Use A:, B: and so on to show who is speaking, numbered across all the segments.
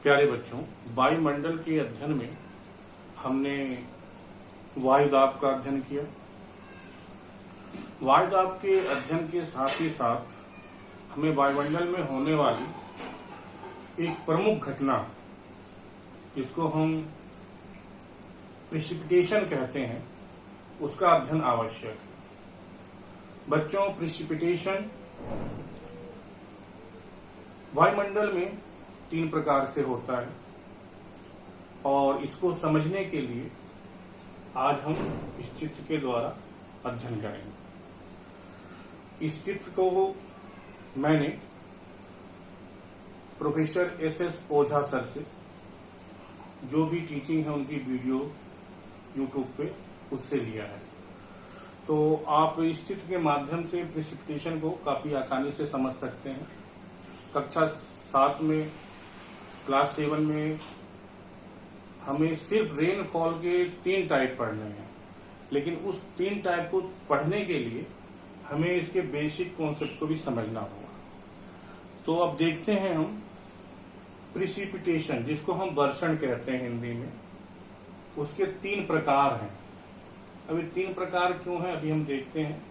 A: प्यारे बच्चों, वायुमंडल के अध्ययन में हमने वायुदाब का अध्ययन किया। वायुदाब के अध्ययन के साथ ही साथ हमें वायुमंडल में होने वाली एक प्रमुख घटना, जिसको हम प्रिसिपिटेशन कहते हैं, उसका अध्ययन आवश्यक है। बच्चों, प्रिसिपिटेशन वायुमंडल में 3 प्रकार से होता है और इसको समझने के लिए आज हम इस चित्र के द्वारा अध्ययन करेंगे। इस चित्र को मैंने प्रोफेसर एस ओझा सर से, जो भी टीचिंग है उनकी वीडियो यूट्यूब पे, उससे लिया है। तो आप इस चित्र के माध्यम से प्रिसिपिटेशन को काफी आसानी से समझ सकते हैं। कक्षा 7 में, क्लास 7 में हमें सिर्फ रेनफॉल के 3 टाइप पढ़ने हैं, लेकिन उस 3 टाइप को पढ़ने के लिए हमें इसके बेसिक कॉन्सेप्ट को भी समझना होगा। तो अब देखते हैं हम प्रिसिपिटेशन, जिसको हम वर्षण कहते हैं हिंदी में, उसके 3 प्रकार हैं। अभी 3 प्रकार क्यों है अभी हम देखते हैं।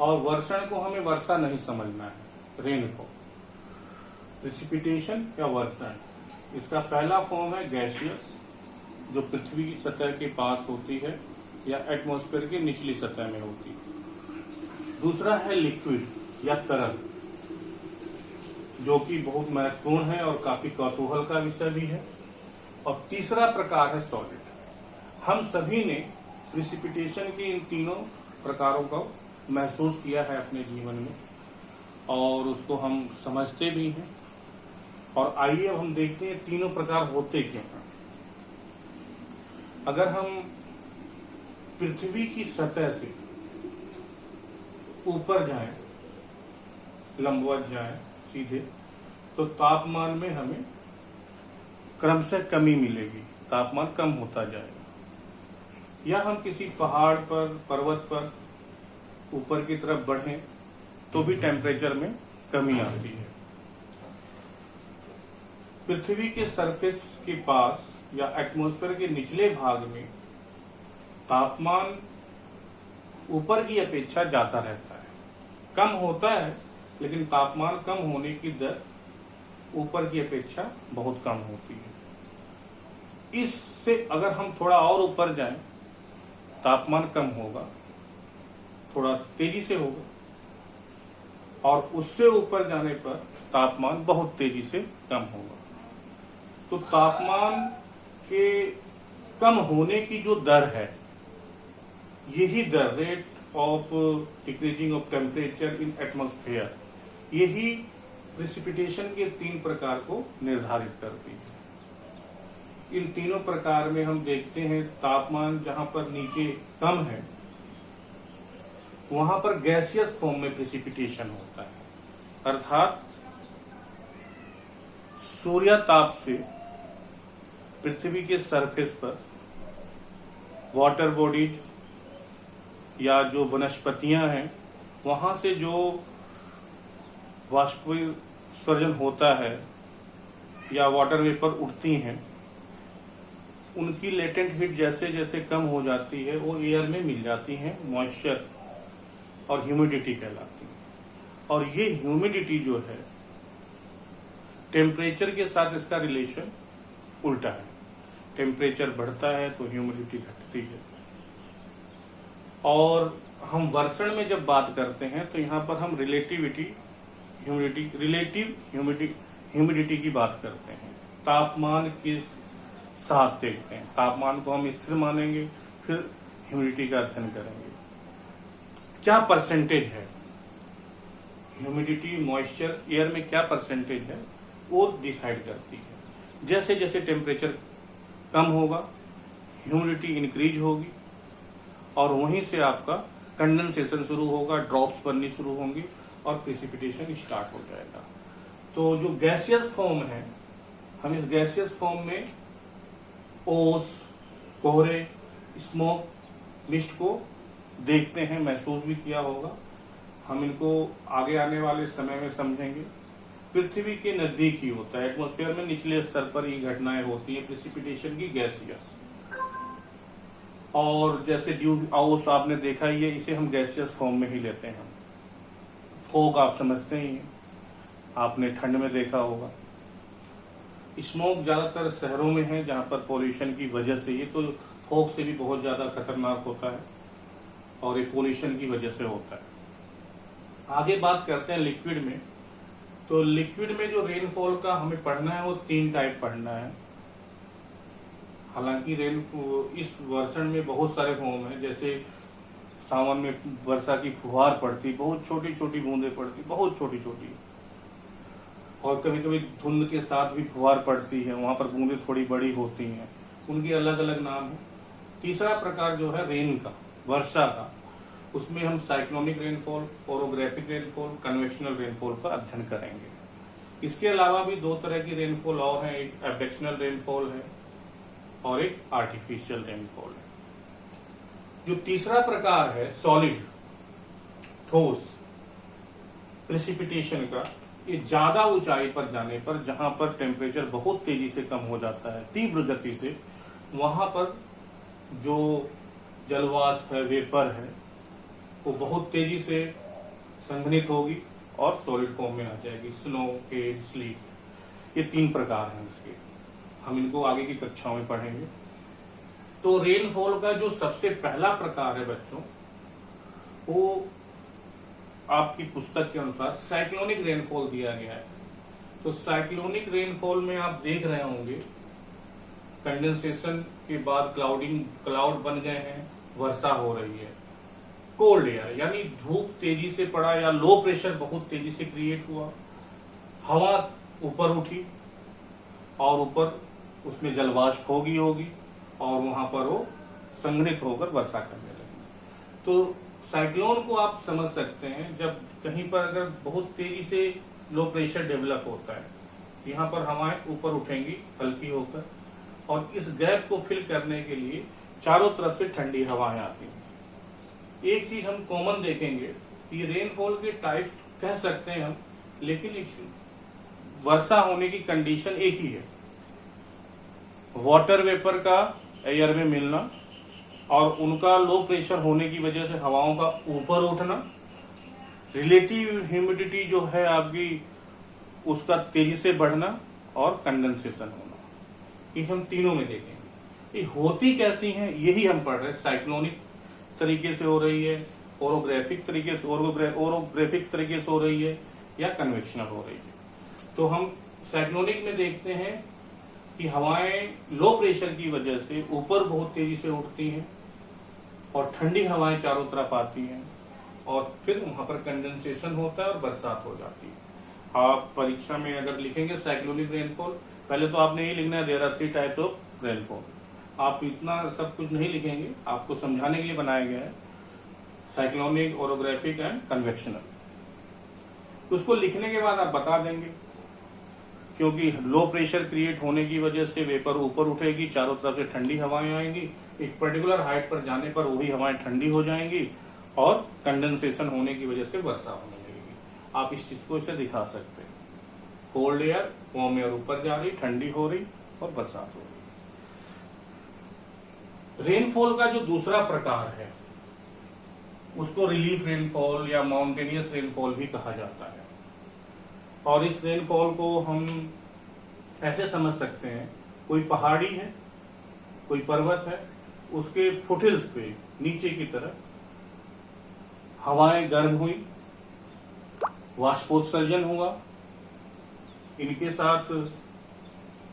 A: और वर्षण को हमें वर्षा नहीं समझना है, रेनफॉल। प्रिसिपिटेशन या वर्षण, इसका पहला फॉर्म है गैसियस, जो पृथ्वी की सतह के पास होती है या एटमॉस्फेयर की निचली सतह में होती है। दूसरा है लिक्विड या तरल, जो कि बहुत महत्वपूर्ण है और काफी कौतूहल का विषय भी है। और तीसरा प्रकार है सॉलिड। हम सभी ने प्रिसिपिटेशन के इन तीनों प्रकारों को महसूस किया है अपने जीवन में और उसको हम समझते भी हैं। और आइए अब हम देखते हैं तीनों प्रकार होते क्यों हैं। अगर हम पृथ्वी की सतह से ऊपर जाएं, लंबवत जाएं सीधे, तो तापमान में हमें क्रमशः कमी मिलेगी, तापमान कम होता जाएगा। या हम किसी पहाड़ पर, पर्वत पर ऊपर की तरफ बढ़ें तो भी टेम्परेचर में कमी आती है। पृथ्वी के सरफेस के पास या एटमॉस्फेयर के निचले भाग में तापमान ऊपर की अपेक्षा ज्यादा रहता है, कम होता है, लेकिन तापमान कम होने की दर ऊपर की अपेक्षा बहुत कम होती है। इससे अगर हम थोड़ा और ऊपर जाएं, तापमान कम होगा, थोड़ा तेजी से होगा, और उससे ऊपर जाने पर तापमान बहुत तेजी से कम होगा। तो तापमान के कम होने की जो दर है, यही दर, rate of decreasing of temperature in atmosphere, यही प्रिसिपिटेशन के 3 प्रकार को निर्धारित करती है। इन तीनों प्रकार में हम देखते हैं तापमान जहां पर नीचे कम है, वहां पर गैसियस फॉर्म में प्रिसिपिटेशन होता है। अर्थात सूर्य ताप से पृथ्वी के सरफेस पर वाटर बॉडीज या जो वनस्पतियां हैं, वहां से जो वाष्पोत्सर्जन होता है या वाटर वेपर उठती हैं, उनकी लेटेंट हीट जैसे जैसे कम हो जाती है, वो एयर में मिल जाती है, मॉइस्चर और ह्यूमिडिटी कहलाती है। और ये ह्यूमिडिटी जो है, टेम्परेचर के साथ इसका रिलेशन उल्टा है। टेम्परेचर बढ़ता है तो ह्यूमिडिटी घटती है। और हम वर्षण में जब बात करते हैं तो यहाँ पर हम रिलेटिव ह्यूमिडिटी की बात करते हैं। तापमान के साथ देखते हैं, तापमान को हम स्थिर मानेंगे, फिर ह्यूमिडिटी का अध्ययन करेंगे। क्या परसेंटेज है ह्यूमिडिटी, मॉइस्चर, एयर में क्या परसेंटेज है, वो डिसाइड करती है। जैसे जैसे टेम्परेचर कम होगा, ह्यूमिडिटी इंक्रीज होगी और वहीं से आपका कंडेंसेशन शुरू होगा, ड्रॉप्स बननी शुरू होंगी और प्रिसिपिटेशन स्टार्ट हो जाएगा। तो जो गैसियस फॉर्म है, हम इस गैसियस फॉर्म में ओस, कोहरे, स्मोक, मिस्ट को देखते हैं, महसूस भी किया होगा। हम इनको आगे आने वाले समय में समझेंगे। पृथ्वी के नजदीक ही होता है। एटमॉस्फेयर में निचले स्तर पर ये घटनाएं होती हैं प्रेसिपिटेशन की, गैसियस। और जैसे ड्यू आउस आपने देखा ही है, इसे हम गैसियस फॉर्म में ही लेते हैं। फॉग आप समझते ही हैं, आपने ठंड में देखा होगा। स्मोक ज्यादातर शहरों में है जहां पर पॉल्यूशन की वजह से, ये तो फॉग से भी बहुत ज्यादा खतरनाक होता है और ये पॉल्यूशन की वजह से होता है। आगे बात करते हैं लिक्विड में। तो लिक्विड में जो रेनफॉल का हमें पढ़ना है वो 3 टाइप पढ़ना है। हालांकि इस वर्षण में बहुत सारे फॉर्म है, जैसे सावन में वर्षा की फुहार पड़ती, बहुत छोटी छोटी बूंदें पड़ती, बहुत छोटी छोटी, और कभी कभी धुंध के साथ भी फुहार पड़ती है, वहां पर बूंदें थोड़ी बड़ी होती हैं, उनके अलग अलग नाम है। तीसरा प्रकार जो है रेन का, वर्षा का, उसमें हम cyclonic rainfall, orographic rainfall, convectional rainfall का अध्ययन करेंगे। इसके अलावा भी 2 तरह की रेनफॉल और है, एक एबडेक्शनल रेनफॉल है और एक आर्टिफिशियल रेनफॉल है। जो तीसरा प्रकार है सॉलिड, ठोस प्रेसिपिटेशन का, ये ज्यादा ऊंचाई पर जाने पर, जहां पर टेम्परेचर बहुत तेजी से कम हो जाता है तीव्र गति से, वहां पर जो जलवाष्प है, वेपर है, वो बहुत तेजी से संघनित होगी और सॉलिड फॉर्म में आ जाएगी। स्नो, हेल, स्लीट, ये 3 प्रकार हैं इसके। हम इनको आगे की कक्षाओं में पढ़ेंगे। तो रेनफॉल का जो सबसे पहला प्रकार है बच्चों, वो आपकी पुस्तक के अनुसार साइक्लोनिक रेनफॉल दिया गया है। तो साइक्लोनिक रेनफॉल में आप देख रहे होंगे कंडेंसेशन के बाद क्लाउड बन गए हैं, वर्षा हो रही है। कोल्ड एयर यानी धूप तेजी से पड़ा या लो प्रेशर बहुत तेजी से क्रिएट हुआ, हवा ऊपर उठी और ऊपर उसमें जलवाष्प होगी और वहां पर वो संघनित होकर वर्षा करने लगी। तो साइक्लोन को आप समझ सकते हैं, जब कहीं पर अगर बहुत तेजी से लो प्रेशर डेवलप होता है, यहाँ पर हवाएं ऊपर उठेंगी हल्की होकर, और इस गैप को फिल करने के लिए चारों तरफ से ठंडी हवाएं आती हैं। एक चीज हम कॉमन देखेंगे कि रेनफॉल के टाइप कह सकते हैं हम, लेकिन वर्षा होने की कंडीशन एक ही है, वाटर वेपर का एयर में मिलना और उनका लो प्रेशर होने की वजह से हवाओं का ऊपर उठना, रिलेटिव ह्यूमिडिटी जो है आपकी उसका तेजी से बढ़ना और कंडेंसेशन होना। ये हम तीनों में देखेंगे। ये होती कैसी हैं यही हम पढ़ रहे हैं। साइक्लोनिक तरीके से हो रही है, ओरोग्राफिक तरीके से हो रही है या कन्वेक्शनल हो रही है। तो हम साइक्लोनिक में देखते हैं कि हवाएं लो प्रेशर की वजह से ऊपर बहुत तेजी से उठती हैं और ठंडी हवाएं चारों तरफ आती हैं और फिर वहां पर कंडेंसेशन होता है और बरसात हो जाती है। आप परीक्षा में अगर लिखेंगे साइक्लोनिक रेनफॉल, पहले तो आपने ये लिखना है there are 3 types of rainfall. आप इतना सब कुछ नहीं लिखेंगे, आपको समझाने के लिए बनाया गया है साइक्लोनिक, ओरोग्राफिक एंड कन्वेक्शनल। उसको लिखने के बाद आप बता देंगे, क्योंकि लो प्रेशर क्रिएट होने की वजह से वेपर ऊपर उठेगी, चारों तरफ से ठंडी हवाएं आएंगी, एक पर्टिकुलर हाइट पर जाने पर वही हवाएं ठंडी हो जाएंगी और कंडेंसेशन होने की वजह से वर्षा होने लगेगी। आप इस चीज को इसे दिखा सकते हैं, कोल्ड एयर, वार्म एयर ऊपर जा रही, ठंडी हो रही और बरसात हो रही। रेनफॉल का जो दूसरा प्रकार है उसको रिलीफ रेनफॉल या माउंटेनियस रेनफॉल भी कहा जाता है। और इस रेनफॉल को हम ऐसे समझ सकते हैं, कोई पहाड़ी है, कोई पर्वत है, उसके फुटहिल्स पे नीचे की तरफ हवाएं गर्म हुई, वाष्पोत्सर्जन हुआ, इनके साथ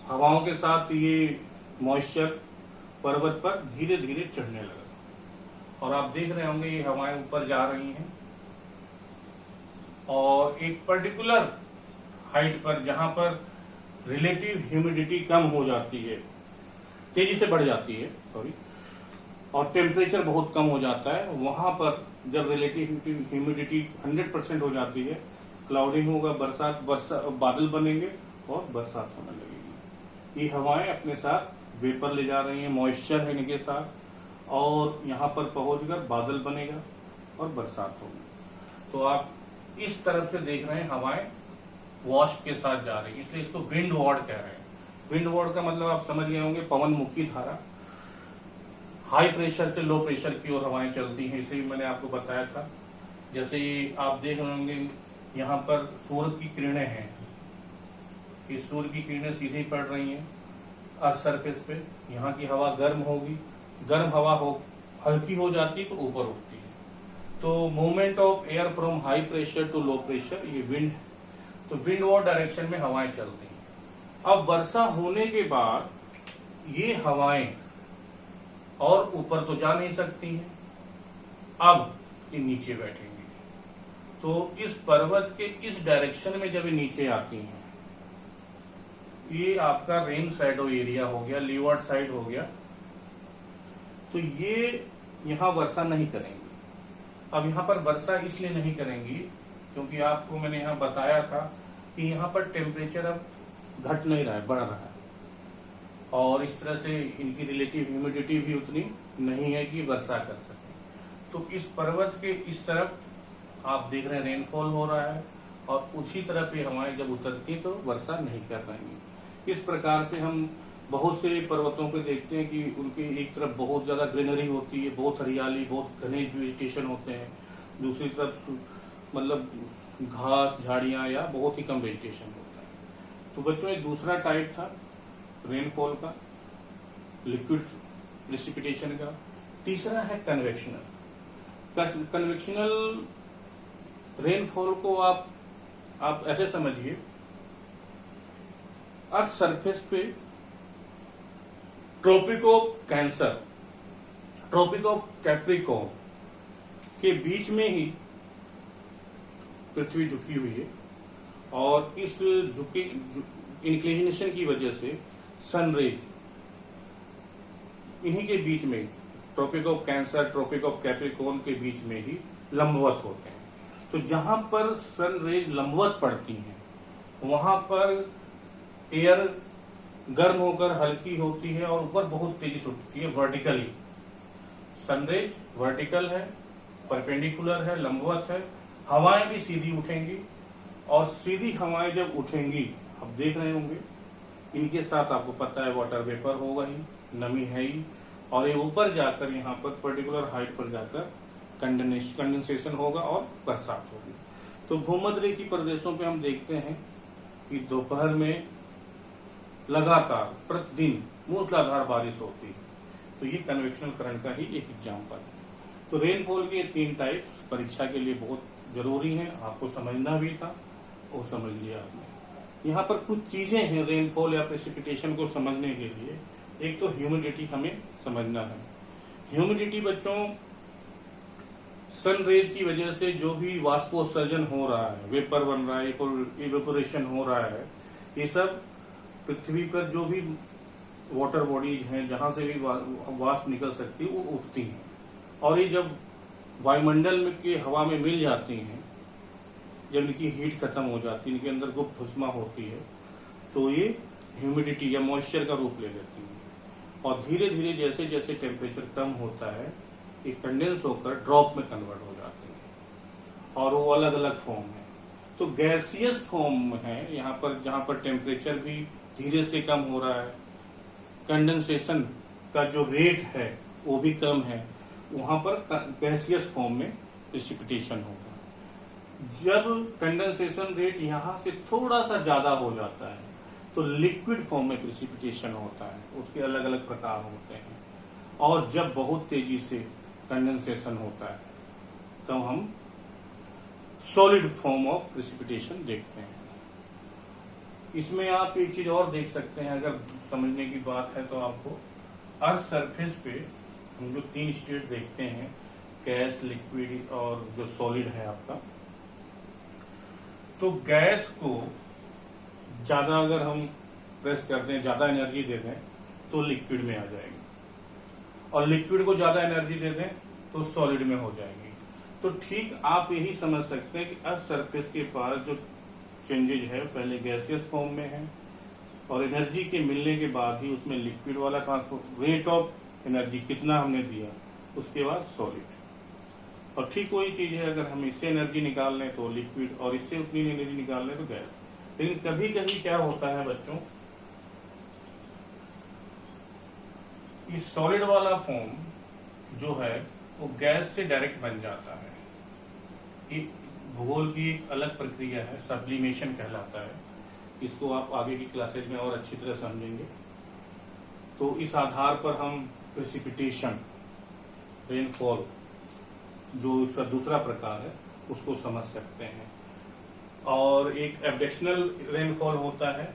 A: हवाओं के साथ ये मॉइस्चर पर्वत पर धीरे धीरे चढ़ने लगा और आप देख रहे होंगे ये हवाएं ऊपर जा रही हैं और एक पर्टिकुलर हाइट पर जहां पर रिलेटिव ह्यूमिडिटी कम हो जाती है, तेजी से बढ़ जाती है और टेम्परेचर बहुत कम हो जाता है, वहां पर जब रिलेटिव ह्यूमिडिटी 100% हो जाती है, क्लाउडिंग होगा, बादल बनेंगे और बरसात होने लगेगी। ये हवाएं अपने साथ वेपर ले जा रही हैं, मॉइस्चर है इनके साथ, और यहाँ पर पहुंचकर बादल बनेगा और बरसात होगी। तो आप इस तरफ से देख रहे हैं हवाएं वाष्प के साथ जा रही है, इसलिए इसको विंड वार्ड कह रहे हैं। विंड वार्ड का मतलब आप समझ गए होंगे, पवनमुखी धारा। हाई प्रेशर से लो प्रेशर की ओर हवाएं चलती हैं, इसे भी मैंने आपको बताया था। जैसे आप देख रहे होंगे यहाँ पर सूर्य की किरणें हैं, ये सूर्य की किरणें सीधे पड़ रही हैं अर्थ सरफेस पे। यहाँ की हवा गर्म होगी, गर्म हवा हो हल्की हो जाती है तो ऊपर उठती है। तो movement of air from high pressure to low pressure, ये विंड। तो विंड वार्ड डायरेक्शन में हवाएं चलती हैं। अब वर्षा होने के बाद ये हवाएं और ऊपर तो जा नहीं सकती हैं, अब ये नीचे बैठेंगी। तो इस पर्वत के इस डायरेक्शन में जब ये नीचे आती हैं, ये आपका रेन शैडो एरिया हो गया, लीवार्ड साइड हो गया, तो ये यहां वर्षा नहीं करेंगी। अब यहां पर वर्षा इसलिए नहीं करेंगी क्योंकि आपको मैंने यहां बताया था कि यहां पर टेम्परेचर अब घट नहीं रहा है, बढ़ रहा है, और इस तरह से इनकी रिलेटिव ह्यूमिडिटी भी उतनी नहीं है कि वर्षा कर सके। तो इस पर्वत के इस तरफ आप देख रहे हैं रेनफॉल हो रहा है, और उसी तरफ ये हवाएं जब उतरती तो वर्षा नहीं कर पाएंगी। इस प्रकार से हम बहुत से पर्वतों पे देखते हैं कि उनके एक तरफ बहुत ज्यादा ग्रीनरी होती है, बहुत हरियाली, बहुत घने वेजिटेशन होते हैं, दूसरी तरफ मतलब घास झाड़ियां या बहुत ही कम वेजिटेशन होता है। तो बच्चों ये दूसरा टाइप था रेनफॉल का, लिक्विड प्रेसिपिटेशन का। तीसरा है कन्वेक्शनल। कन्वेक्शनल रेनफॉल को आप ऐसे समझिए, अर्थ सरफेस पे Tropic of Cancer, Tropic of Capricorn के बीच में ही पृथ्वी झुकी हुई है, और इस झुकी इंक्लिनेशन की वजह से सनरेज इन्हीं के बीच में, Tropic of Cancer, Tropic of Capricorn के बीच में ही लंबवत होते हैं। तो जहां पर सनरेज लंबवत पड़ती हैं, वहां पर एयर गर्म होकर हल्की होती है और ऊपर बहुत तेजी से उठती है वर्टिकली। सनरेज वर्टिकल है, परपेंडिकुलर है, लंबवत है, हवाएं भी सीधी उठेंगी, और सीधी हवाएं जब उठेंगी, आप देख रहे होंगे इनके साथ आपको पता है वाटर वेपर होगा ही, नमी है ही, और ये ऊपर जाकर यहाँ पर पर्टिकुलर हाइट पर जाकर कंडेंसेशन होगा और बरसात होगी। तो भूमध्य की प्रदेशों पे हम देखते हैं कि दोपहर में लगातार प्रतिदिन मूसलाधार बारिश होती है। तो ये कन्वेक्शनल करंट का ही एक एग्जाम्पल है। तो रेनफॉल के 3 टाइप परीक्षा के लिए बहुत जरूरी है, आपको समझना भी था, वो समझ लिया आपने। यहाँ पर कुछ चीजें हैं रेनफॉल या प्रेसिपिटेशन को समझने के लिए। एक तो ह्यूमिडिटी हमें समझना है। ह्यूमिडिटी बच्चों, सन रेज की वजह से जो भी वाष्पोत्सर्जन हो रहा है, वेपर बन रहा है, इवेपोरेशन हो रहा है, ये सब पृथ्वी पर जो भी वाटर बॉडीज हैं, जहां से भी वाष्प निकल सकती है, वो उठती हैं, और ये जब वायुमंडल में की हवा में मिल जाती हैं, जब इनकी हीट खत्म हो जाती है, इनके अंदर गुप्त ऊष्मा होती है, तो ये ह्यूमिडिटी या मॉइस्चर का रूप ले लेती है, और धीरे धीरे जैसे जैसे टेम्परेचर कम होता है, ये कंडेंस होकर ड्रॉप में कन्वर्ट हो जाते हैं, और वो अलग अलग फॉर्म है। तो गैसियस फॉर्म है यहाँ पर, जहां पर टेम्परेचर भी धीरे से कम हो रहा है, कंडेंसेशन का जो रेट है वो भी कम है, वहां पर गैसियस फॉर्म में प्रेसिपिटेशन होगा। जब कंडेंसेशन रेट यहां से थोड़ा सा ज्यादा हो जाता है, तो लिक्विड फॉर्म में प्रेसिपिटेशन होता है, उसके अलग अलग प्रकार होते हैं। और जब बहुत तेजी से कंडेंसेशन होता है, तब हम सॉलिड फॉर्म ऑफ प्रेसिपिटेशन देखते हैं। इसमें आप एक चीज और देख सकते हैं, अगर समझने की बात है तो आपको अर्थ सरफेस पे हम जो 3 स्टेट देखते हैं, गैस, लिक्विड और जो सॉलिड है आपका, तो गैस को ज्यादा अगर हम प्रेस कर दें, ज्यादा एनर्जी दे दें, तो लिक्विड में आ जाएगी, और लिक्विड को ज्यादा एनर्जी दे दें तो सॉलिड में हो जाएगी। तो ठीक आप यही समझ सकते हैं कि अर्थ सरफेस के पास जो चेंजेज है, पहले गैसियस फॉर्म में है, और एनर्जी के मिलने के बाद ही उसमें लिक्विड वाला ट्रांसपोर्ट, रेट ऑफ एनर्जी कितना हमने दिया, उसके बाद सॉलिड। और ठीक वही चीज है, अगर हम इससे एनर्जी निकाल लें तो लिक्विड, और इससे उतनी एनर्जी निकाल लें तो गैस। लेकिन कभी कभी क्या होता है बच्चों, ये सॉलिड वाला फॉर्म जो है वो गैस से डायरेक्ट बन जाता है। ये भूगोल की एक अलग प्रक्रिया है, सब्लिमेशन कहलाता है। इसको आप आगे की क्लासेज में और अच्छी तरह समझेंगे। तो इस आधार पर हम प्रेसिपिटेशन, रेनफॉल जो इसका दूसरा प्रकार है उसको समझ सकते हैं। और एक एब्डक्शनल रेनफॉल होता है,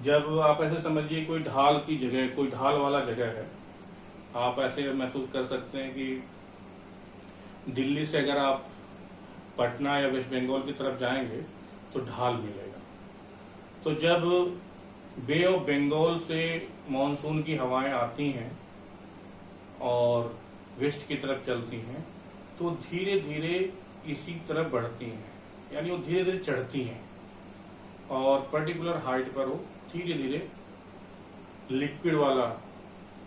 A: जब आप ऐसे समझिए कोई ढाल की जगह, कोई ढाल वाला जगह है, आप ऐसे महसूस कर सकते हैं कि दिल्ली से अगर आप पटना या वेस्ट बंगाल की तरफ जाएंगे तो ढाल मिलेगा। तो जब बे ऑफ बंगाल से मानसून की हवाएं आती हैं और वेस्ट की तरफ चलती हैं तो धीरे धीरे इसी तरफ बढ़ती हैं, यानी वो धीरे धीरे चढ़ती हैं और पर्टिकुलर हाइट पर वो धीरे धीरे लिक्विड वाला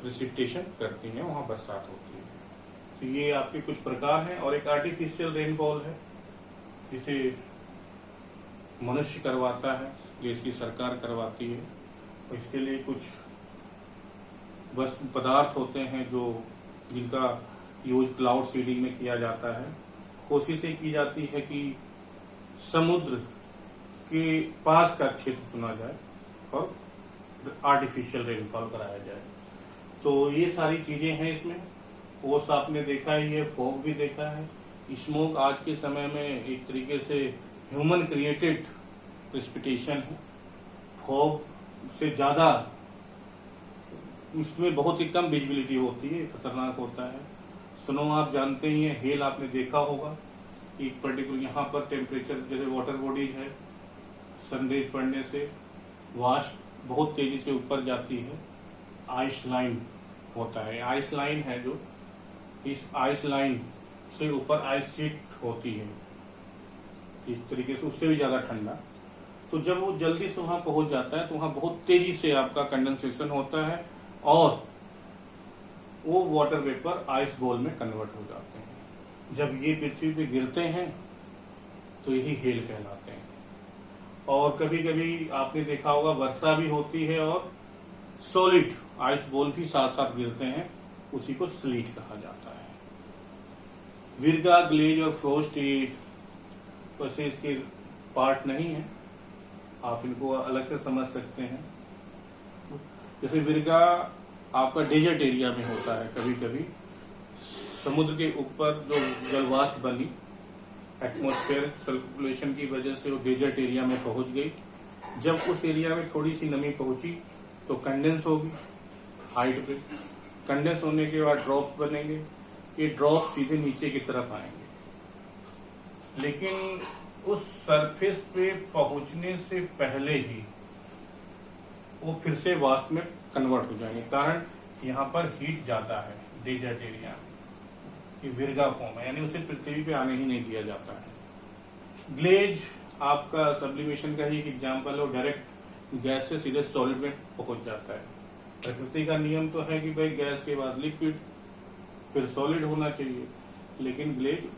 A: प्रेसिपिटेशन करती हैं, वहां बरसात होती है। तो ये आपके कुछ प्रकार हैं। और एक आर्टिफिशियल रेनफॉल है जिसे मनुष्य करवाता है, देश की सरकार करवाती है। और इसके लिए कुछ वस्तु पदार्थ होते हैं जो जिनका यूज क्लाउड सीडिंग में किया जाता है। कोशिश ये की जाती है कि समुद्र के पास का क्षेत्र चुना जाए और आर्टिफिशियल रेनफॉल कराया जाए। तो ये सारी चीजें हैं इसमें। ओस आपने देखा ही है, फॉग भी देखा है। स्मोक आज के समय में एक तरीके से ह्यूमन क्रिएटेड प्रेसिपिटेशन है। फॉग से ज्यादा इसमें बहुत ही कम विजिबिलिटी होती है, खतरनाक होता है। स्नो आप जानते ही हैं, हेल आपने देखा होगा। एक पर्टिकुलर यहाँ पर टेम्परेचर जैसे वाटर बॉडीज है, सनरेज पड़ने से वाष्प बहुत तेजी से ऊपर जाती है, आइस लाइन होता है। आइस लाइन है जो, इस आइस लाइन से ऊपर आइस शीट होती है एक तरीके से, उससे भी ज्यादा ठंडा। तो जब वो जल्दी से वहां पहुंच जाता है तो वहां बहुत तेजी से आपका कंडेंसेशन होता है और वो वाटर वेपर आइस बॉल में कन्वर्ट हो जाते हैं। जब ये पृथ्वी पे गिरते हैं तो यही हेल कहलाते हैं। और कभी कभी आपने देखा होगा वर्षा भी होती है और सॉलिड आइस बॉल भी साथ साथ गिरते हैं, उसी को स्लीट कहा जाता है। विरगा, ग्लेज और फ्रोस्ट ये वैसे इसके पार्ट नहीं है, आप इनको अलग से समझ सकते हैं। जैसे विरगा आपका डेजर्ट एरिया में होता है, कभी कभी समुद्र के ऊपर जो जलवाष्प बनी एटमॉस्फेयर सर्कुलेशन की वजह से वो डेजर्ट एरिया में पहुंच गई। जब उस एरिया में थोड़ी सी नमी पहुंची तो कंडेंस होगी हाइट पे। कंडेंस होने के बाद ड्रॉप्स बनेंगे, ये ड्रॉप सीधे नीचे की तरफ आएंगे। लेकिन उस सरफेस पे पहुंचने से पहले ही वो फिर से वाष्प में कन्वर्ट हो जाएंगे, कारण यहाँ पर हीट ज्यादा है डेजर्ट एरिया में। ये विरगा फॉर्म है, यानी उसे पृथ्वी पे आने ही नहीं दिया जाता है। ग्लेज आपका सब्लिमेशन का ही एक एग्जाम्पल है, वो डायरेक्ट गैस से सीधे सॉलिड में पहुंच जाता है। प्रकृति का नियम तो है कि भाई गैस के बाद लिक्विड फिर सॉलिड होना चाहिए, लेकिन ग्लेज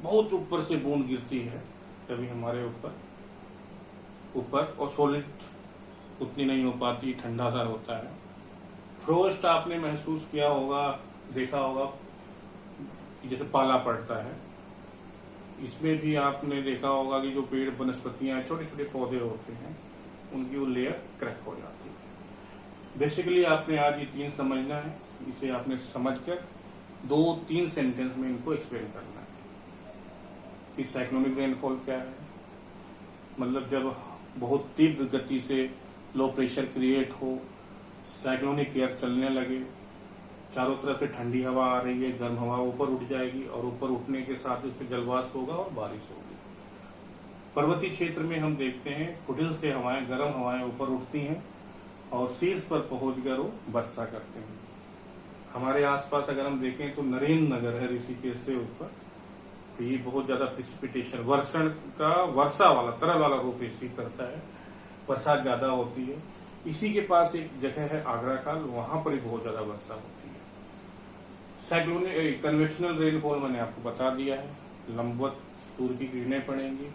A: बहुत ऊपर से बूंद गिरती है कभी हमारे ऊपर और सॉलिड उतनी नहीं हो पाती, ठंडा सा होता है। फ्रोस्ट आपने महसूस किया होगा, देखा होगा कि जैसे पाला पड़ता है, इसमें भी आपने देखा होगा कि जो पेड़ वनस्पतियां छोटे छोटे पौधे होते हैं उनकी वो लेयर क्रैक हो जाती है। बेसिकली आपने आज ये तीन समझना है, इसे आपने समझकर 2-3 सेंटेंस में इनको एक्सप्लेन करना है कि साइक्लोनिक रेनफॉल क्या है। मतलब जब बहुत तीव्र गति से लो प्रेशर क्रिएट हो, साइक्लोनिक एयर चलने लगे, चारों तरफ से ठंडी हवा आ रही है, गर्म हवा ऊपर उठ जाएगी और ऊपर उठने के साथ उसमें जलवाष्प होगा और बारिश होगी। पर्वतीय क्षेत्र में हम देखते हैं फुटिल से हवाएं, गर्म हवाएं ऊपर उठती हैं और शीर्ष पर पहुंचकर वो वर्षा करते हैं। हमारे आसपास अगर हम देखें तो नरेंद्र नगर है ऋषिकेश से ऊपर, तो ये बहुत ज्यादा प्रेसिपिटेशन, वर्षण का वर्षा वाला तरल वाला रूप रिसीव करता है, बरसात ज्यादा होती है। इसी के पास एक जगह है आगरा खाल, वहां पर ही बहुत ज्यादा वर्षा होती है। साइक्लोनिक, कन्वेक्शनल रेनफॉल मैंने आपको बता दिया है, लंबवत सूर्य की किरणें पड़ेंगी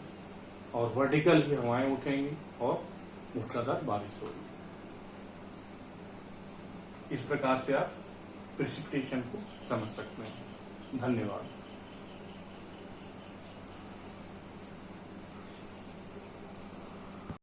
A: और वर्टिकल ही हवाएं उठेंगी और मूसलाधार बारिश होगी। इस प्रकार से आप प्रेसिपिटेशन को समझ सकते हैं। धन्यवाद।